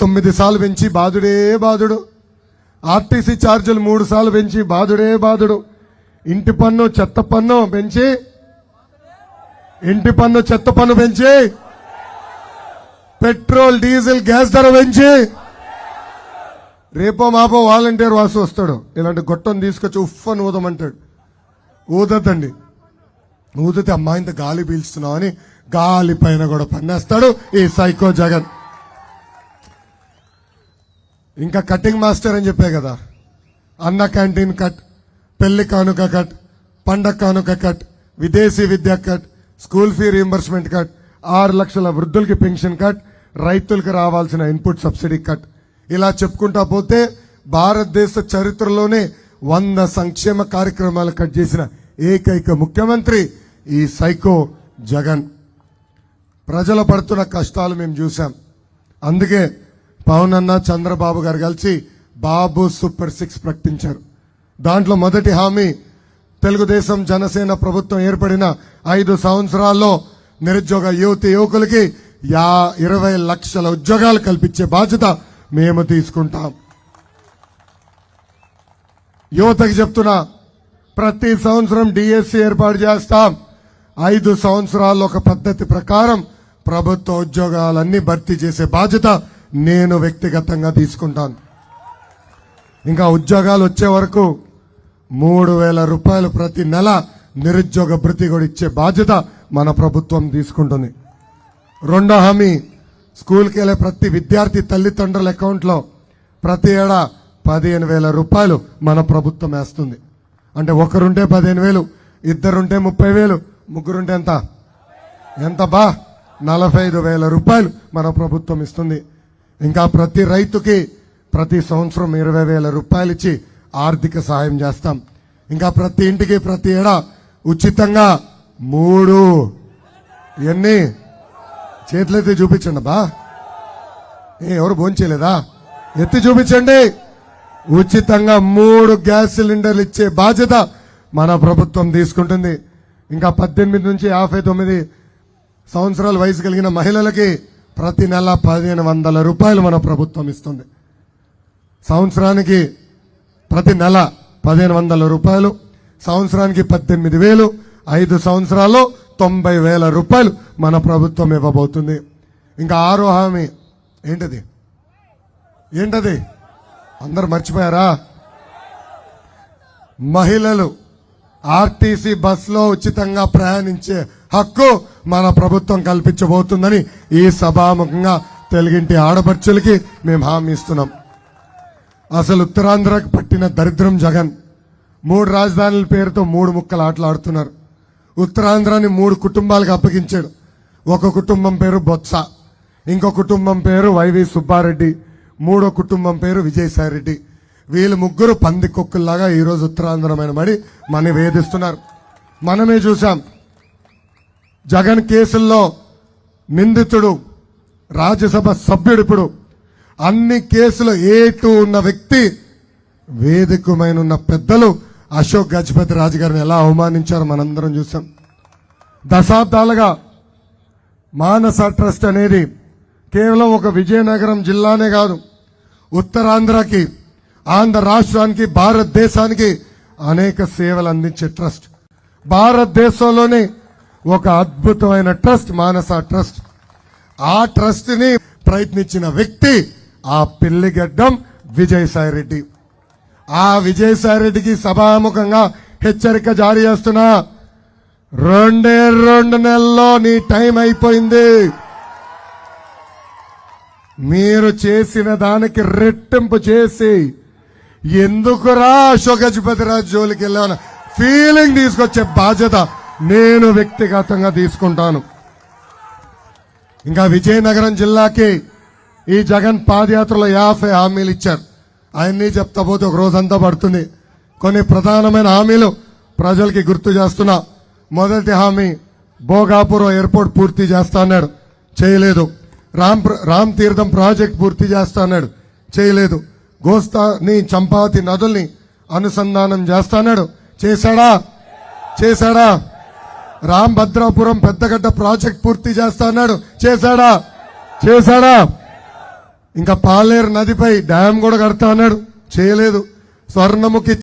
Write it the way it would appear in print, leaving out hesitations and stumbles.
9 సార్లు పెంచి బాధుడే బాధుడు. ఆర్టీసీ ఛార్జీలు 3 సార్లు పెంచి బాధుడే బాధుడు. ఇంటి పన్ను చెత్త పన్ను పెంచి పెట్రోల్ డీజిల్ గ్యాస్ ధర పెంచి రేపో మాపో వాలంటీర్ వాసు వస్తాడు, ఇలాంటి గొట్టం తీసుకొచ్చి ఉఫ్ అని ఊదమంటాడు. ఊదద్దండి, ఊదితే అమ్మాయింత గాలి పీల్చుతున్నావు అని గాలి పైన కూడా పన్నేస్తాడు ఈ సైకో జగన్. ఇంకా కటింగ్ మాస్టర్ అని చెప్పే కదా, అన్న క్యాంటీన్ కట్, పెళ్లి కానుక కట్, పండగ కానుక కట్, విదేశీ విద్య cut, school fee reimbursement cut, 6 లక్షల వృద్ధులకి పెన్షన్ కట్, రైతులకు రావాల్సిన ఇన్పుట్ సబ్సిడీ కట్. ఇలా చెప్పుకుంటా పోతే భారతదేశ చరిత్రలోనే 100 సంక్షేమ కార్యక్రమాలు కట్ చేసిన ఏకైక ముఖ్యమంత్రి ఈ సైకో జగన్. ప్రజలు పడుతున్న కష్టాలు మేము చూసాం. అందుకే పవన్ అన్న చంద్రబాబు గారు కలిసి బాబు సూపర్ 6 ప్రకటించారు. దాంట్లో మొదటి హామీ తెలుగుదేశం జనసేన ప్రభుత్వం ఏర్పడిన 5 సంవత్సరాల్లో నిరుద్యోగ యువకులకి 20 లక్షల ఉద్యోగాలు కల్పించే బాధ్యత మేము తీసుకుంటాం. యువతకి చెప్తున్నా, ప్రతి సంవత్సరం డిఎస్సి ఏర్పాటు చేస్తాం. 5 సంవత్సరాల్లో ఒక పద్ధతి ప్రకారం ప్రభుత్వ ఉద్యోగాలన్నీ భర్తీ చేసే బాధ్యత నేను వ్యక్తిగతంగా తీసుకుంటాను. ఇంకా ఉద్యోగాలు వచ్చే వరకు 3,000 రూపాయలు ప్రతి నెల నిరుద్యోగ భృతి కూడా ఇచ్చే బాధ్యత మన ప్రభుత్వం తీసుకుంటుంది. రెండో హామీ, స్కూల్కి వెళ్ళే ప్రతి విద్యార్థి తల్లిదండ్రుల అకౌంట్లో ప్రతి ఏడా 15,000 రూపాయలు మన ప్రభుత్వం వేస్తుంది. అంటే ఒకరుంటే 15,000, ఇద్దరుంటే 30,000, ముగ్గురుంటే ఎంత బా 45,000 రూపాయలు మన ప్రభుత్వం ఇస్తుంది. ఇంకా ప్రతి రైతుకి ప్రతి సంవత్సరం 20,000 రూపాయలు ఇచ్చి ఆర్థిక సహాయం చేస్తాం. ఇంకా ప్రతి ఇంటికి ప్రతి ఏడా ఉచితంగా 3 ఎన్ని చేతులెత్తి చూపించండి బా, ఎవరు భోంచేయలేదా? ఎత్తి చూపించండి. ఉచితంగా 3 గ్యాస్ సిలిండర్లు ఇచ్చే బాధ్యత మన ప్రభుత్వం తీసుకుంటుంది. ఇంకా 18 నుంచి 59 సంవత్సరాల వయసు కలిగిన మహిళలకి ప్రతి నెల 1,500 రూపాయలు మన ప్రభుత్వం ఇస్తుంది. సంవత్సరానికి ప్రతి నెల 1,500 రూపాయలు, సంవత్సరానికి 18,000, 5 సంవత్సరాల్లో 90,000 రూపాయలు మన ప్రభుత్వం ఇవ్వబోతుంది. ఇంకా 6వ హామీ ఏంటది అందరు మర్చిపోయారా? మహిళలు ఆర్టీసీ బస్సులో ఉచితంగా ప్రయాణించే హక్కు మన ప్రభుత్వం కల్పించబోతుందని ఈ సభాముఖంగా తెలుగింటి ఆడపడుచులకి మేము హామీ ఇస్తున్నాం. అసలు ఉత్తరాంధ్రకు పట్టిన దరిద్రం జగన్. 3 రాజధానుల పేరుతో 3 ముక్కలు ఆటలాడుతున్నారు. ఉత్తరాంధ్రాని 3 కుటుంబాలకు అప్పగించాడు. ఒక కుటుంబం పేరు బొత్స, ఇంకో కుటుంబం పేరు వైవి సుబ్బారెడ్డి, 3వ కుటుంబం పేరు విజయసాయిరెడ్డి. వీళ్ళు ముగ్గురు పందికొక్కుల్లాగా ఈరోజు ఉత్తరాంధ్రమైన పడి మన వేధిస్తున్నారు. మనమే చూసాం, జగన్ కేసుల్లో నిందితుడు, రాజ్యసభ సభ్యుడు, ఇప్పుడు అన్ని కేసులు A2 ఉన్న వ్యక్తి, వేదికమైన పెద్దలు అశోక్ గజపతి రాజు గారిని ఎలా అవమానించారో మనందరం చూసాం. దశాబ్దాలుగా మానస ట్రస్ట్ అనేది కేవలం ఒక విజయనగరం జిల్లానే కాదు, ఉత్తరాంధ్రకి, ఆంధ్ర రాష్ట్రానికి, భారతదేశానికి అనేక సేవలు అందించే ట్రస్ట్. భారతదేశంలోనే ఒక అద్భుతమైన ట్రస్ట్ మానస ట్రస్ట్. ఆ ట్రస్ట్ ని ప్రయత్నించిన వ్యక్తి ఆ పిల్లిగడ్డం విజయసాయిరెడ్డి. ఆ విజయసాయిరెడ్డికి సభాముఖంగా హెచ్చరిక జారీ చేస్తున్నా, 2 నెలల్లో నీ టైం అయిపోయింది. మీరు చేసిన దానికి రెట్టింపు చేసి ఎందుకురా అశోక్ గజపతిరాజు జోలికి వెళ్ళాను ఫీలింగ్ తీసుకొచ్చే బాధ్యత నేను వ్యక్తిగతంగా తీసుకుంటాను. ఇంకా విజయనగరం జిల్లాకి ఈ జగన్ పాదయాత్రలో 50 హామీలు ఇచ్చారు. అవన్నీ చెప్తా పోతే ఒక రోజంతా పడుతుంది. కొన్ని ప్రధానమైన హామీలు ప్రజలకి గుర్తు చేస్తున్నా. మొదటి హామీ, భోగాపురం ఎయిర్పోర్ట్ పూర్తి చేస్తా అన్నాడు, చేయలేదు. రామ్ తీర్థం ప్రాజెక్ట్ పూర్తి చేస్తా అన్నాడు, చేయలేదు. గోస్తాని చంపావతి నదుల్ని అనుసంధానం చేస్తాడు, చేశాడా? రాంభద్రాపురం పెద్దగడ్డ ప్రాజెక్ట్ పూర్తి చేస్తాడు, చేశాడా? ఇంకా పాలేరు నదిపై డ్యాం కూడా కడతా అన్నాడు, చేయలేదు. స్వర్ణముఖి